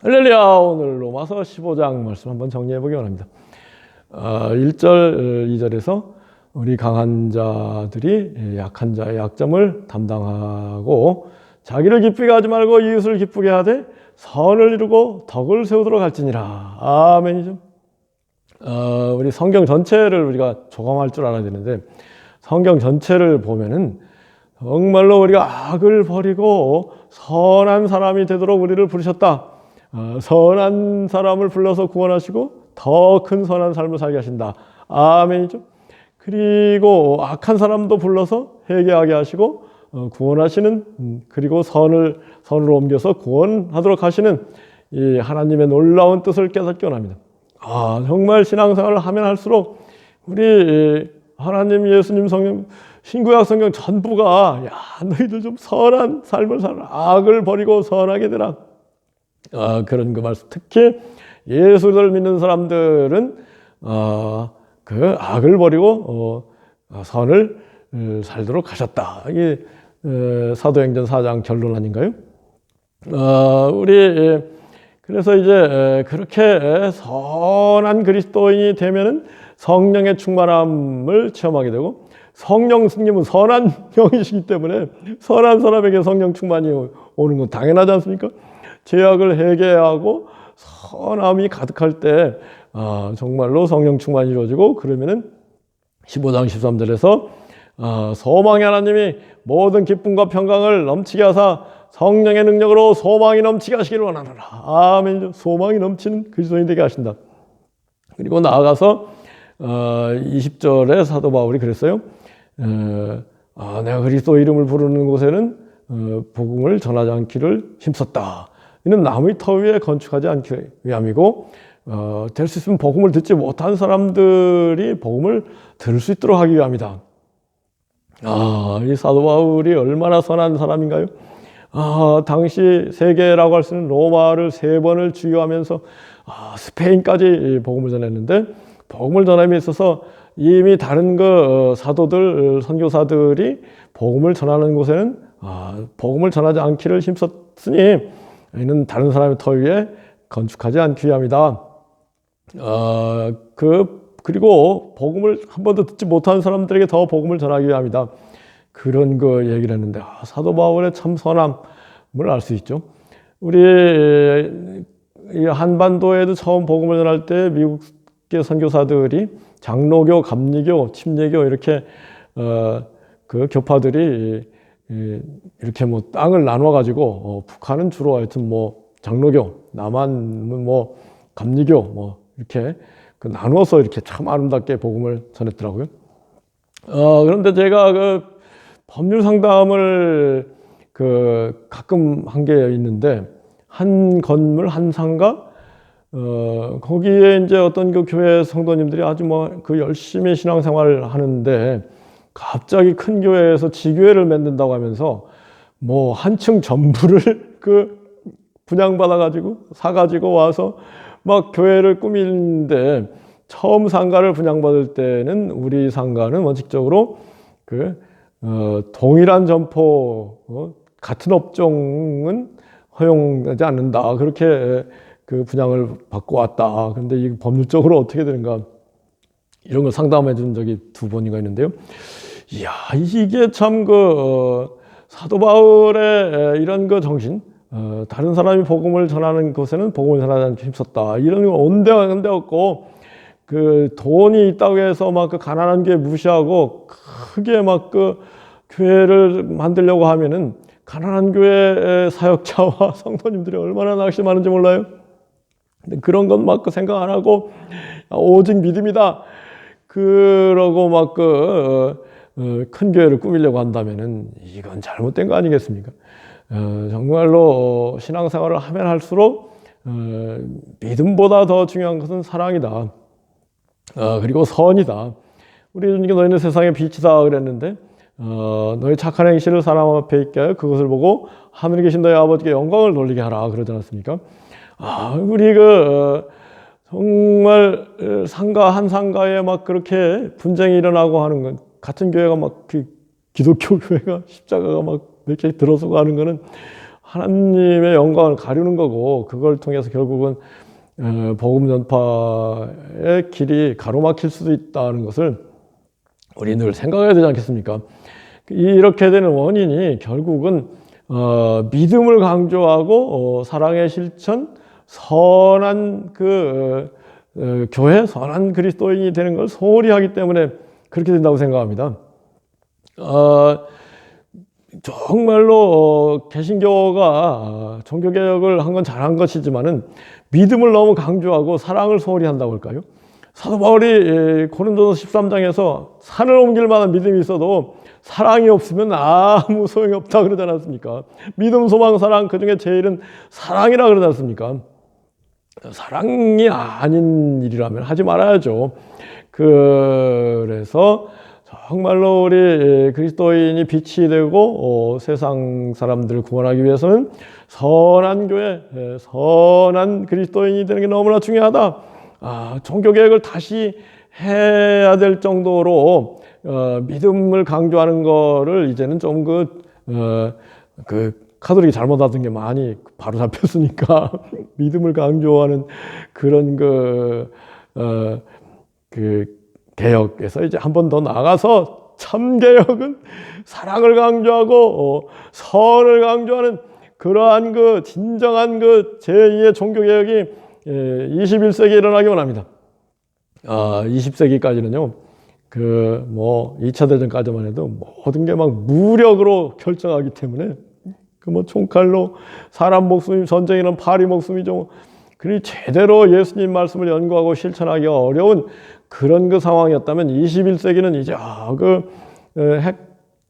할렐루야. 오늘 로마서 15장 말씀 한번 정리해 보기 원합니다. 1절, 2절에서 우리 강한 자들이 약한 자의 약점을 담당하고 자기를 기쁘게 하지 말고 이웃을 기쁘게 하되 선을 이루고 덕을 세우도록 할지니라. 아멘이죠. 우리 성경 전체를 우리가 조감할 줄 알아야 되는데 성경 전체를 보면은 정말로 우리가 악을 버리고 선한 사람이 되도록 우리를 부르셨다. 선한 사람을 불러서 구원하시고 더 큰 선한 삶을 살게 하신다. 아멘이죠. 그리고 악한 사람도 불러서 회개하게 하시고 구원하시는, 그리고 선으로 옮겨서 구원하도록 하시는 이 하나님의 놀라운 뜻을 깨닫기 원합니다. 정말 신앙생활을 하면 할수록 우리 하나님, 예수님, 성령, 신구약 성경 전부가 너희들 좀 선한 삶을 살아, 악을 버리고 선하게 되라. 그런 그 말씀. 특히 예수를 믿는 사람들은 그 악을 버리고 선을 살도록 하셨다. 이게 사도행전 4장 결론 아닌가요? 그래서 이제 그렇게 선한 그리스도인이 되면은 성령의 충만함을 체험하게 되고, 성령 스님은 선한 영이시기 때문에 선한 사람에게 성령 충만이 오는 건 당연하지 않습니까? 죄악을 회개하고 선함이 가득할 때 정말로 성령 충만이 이루어지고, 그러면은 15장 13절에서 소망의 하나님이 모든 기쁨과 평강을 넘치게 하사 성령의 능력으로 소망이 넘치게 하시기를 원하노라. 아멘. 소망이 넘치는 그리스도인 되게 하신다. 그리고 나아가서 20절에 사도 바울이 그랬어요. 내가 그리스도 이름을 부르는 곳에는 복음을 전하지 않기를 힘썼다. 이는 나무의 터 위에 건축하지 않기 위함이고, 될 수 있으면 복음을 듣지 못한 사람들이 복음을 들을 수 있도록 하기 위함이다. 이 사도 바울이 얼마나 선한 사람인가요? 당시 세계라고 할 수 있는 로마를 3번을 주유하면서 스페인까지 복음을 전했는데, 복음을 전함에 있어서 이미 다른 그 사도들, 선교사들이 복음을 전하는 곳에는 복음을 전하지 않기를 힘썼으니 이는 다른 사람의 터 위에 건축하지 않기 위함이다. 그리고 복음을 한 번도 듣지 못한 사람들에게 더 복음을 전하기 위함이다. 그런 거 얘기를 했는데 사도 바울의 참 선함을 알 수 있죠. 우리 이 한반도에도 처음 복음을 전할 때 미국의 선교사들이 장로교, 감리교, 침례교 이렇게 그 교파들이 이렇게 뭐 땅을 나눠 가지고 북한은 주로 하여튼 뭐 장로교, 남한은 뭐 감리교 뭐 이렇게 그 나눠서 이렇게 참 아름답게 복음을 전했더라고요. 그런데 제가 그 법률 상담을 그 가끔 한 게 있는데, 한 건물 한 상가 거기에 이제 어떤 그 교회 성도님들이 아주 뭐 그 열심히 신앙생활을 하는데 갑자기 큰 교회에서 지교회를 만든다고 하면서 뭐 한층 전부를 그 분양받아 가지고 사 가지고 와서 막 교회를 꾸미는데, 처음 상가를 분양받을 때는 우리 상가는 원칙적으로 그 동일한 점포 같은 업종은 허용되지 않는다, 그렇게 그 분양을 받고 왔다. 그런데 이 법률적으로 어떻게 되는가, 이런 걸 상담해 준 적이 2번인가 있는데요. 이게 참 사도 바울의 이런 그 정신, 다른 사람이 복음을 전하는 곳에는 복음을 전하지 않게 힘썼다. 이런 거 온데간데 없고, 그 돈이 있다고 해서 막 그 가난한 게 무시하고 크게 막 그 교회를 만들려고 하면은 가난한 교회 사역자와 성도님들이 얼마나 낙심하는지 몰라요. 근데 그런 건 막 그 생각 안 하고 오직 믿음이다 그러고 막 큰 교회를 꾸미려고 한다면은 이건 잘못된 거 아니겠습니까? 정말로 신앙생활을 하면 할수록 믿음보다 더 중요한 것은 사랑이다. 그리고 선이다. 우리 주님께 너희는 세상의 빛이다 그랬는데, 너희 착한 행실을 사람 앞에 있게 하여 그것을 보고 하늘에 계신 너희 아버지께 영광을 돌리게 하라 그러지 않았습니까? 우리 정말 상가 한 상가에 막 그렇게 분쟁이 일어나고 하는 건, 같은 교회가 막 기독교 교회가 십자가가 막 이렇게 들어서고 하는 거는 하나님의 영광을 가리는 거고, 그걸 통해서 결국은 복음 전파의 길이 가로막힐 수도 있다는 것을 우리 늘 생각해야 되지 않겠습니까? 이렇게 되는 원인이 결국은 믿음을 강조하고 사랑의 실천, 선한 교회, 선한 그리스도인이 되는 걸 소홀히 하기 때문에 그렇게 된다고 생각합니다. 정말로 개신교가 종교개혁을 한 건 잘한 것이지만은 믿음을 너무 강조하고 사랑을 소홀히 한다고 할까요? 사도 바울이 고린도서 13장에서 산을 옮길 만한 믿음이 있어도 사랑이 없으면 아무 소용이 없다 그러지 않았습니까? 믿음, 소망, 사랑, 그 중에 제일은 사랑이라 그러지 않습니까? 사랑이 아닌 일이라면 하지 말아야죠. 그래서 정말로 우리 그리스도인이 빛이 되고 세상 사람들을 구원하기 위해서는 선한 교회, 선한 그리스도인이 되는 게 너무나 중요하다. 종교개혁을 다시 해야 될 정도로 믿음을 강조하는 거를 이제는 좀 카톨릭이 잘못하던 게 많이 바로 잡혔으니까 믿음을 강조하는 그런 개혁에서 이제 한 번 더 나아가서 참개혁은 사랑을 강조하고 선을 강조하는 그러한 진정한 제2의 종교개혁이 21세기에 일어나기 원합니다. 20세기까지는요, 2차 대전까지만 해도 모든 게 막 무력으로 결정하기 때문에 총칼로 사람 목숨이 전쟁이란 파리 목숨이죠. 그리 제대로 예수님 말씀을 연구하고 실천하기 어려운 그런 상황이었다면 21세기는 이제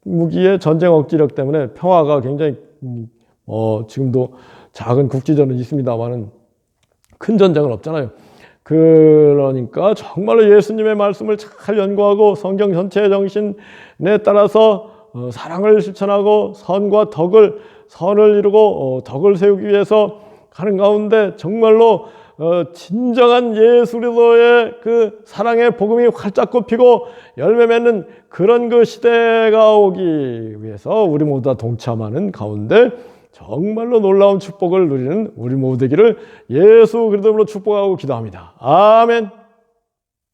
핵무기의 전쟁 억지력 때문에 평화가 굉장히 지금도 작은 국지전은 있습니다만은 큰 전쟁은 없잖아요. 그러니까 정말로 예수님의 말씀을 잘 연구하고 성경 전체의 정신에 따라서 사랑을 실천하고 선을 이루고 덕을 세우기 위해서 가는 가운데 정말로 진정한 예수 그리스도의 사랑의 복음이 활짝 꼽히고 열매 맺는 그런 시대가 오기 위해서 우리 모두 다 동참하는 가운데 정말로 놀라운 축복을 누리는 우리 모두 되기를 예수 그리스도로 축복하고 기도합니다. 아멘.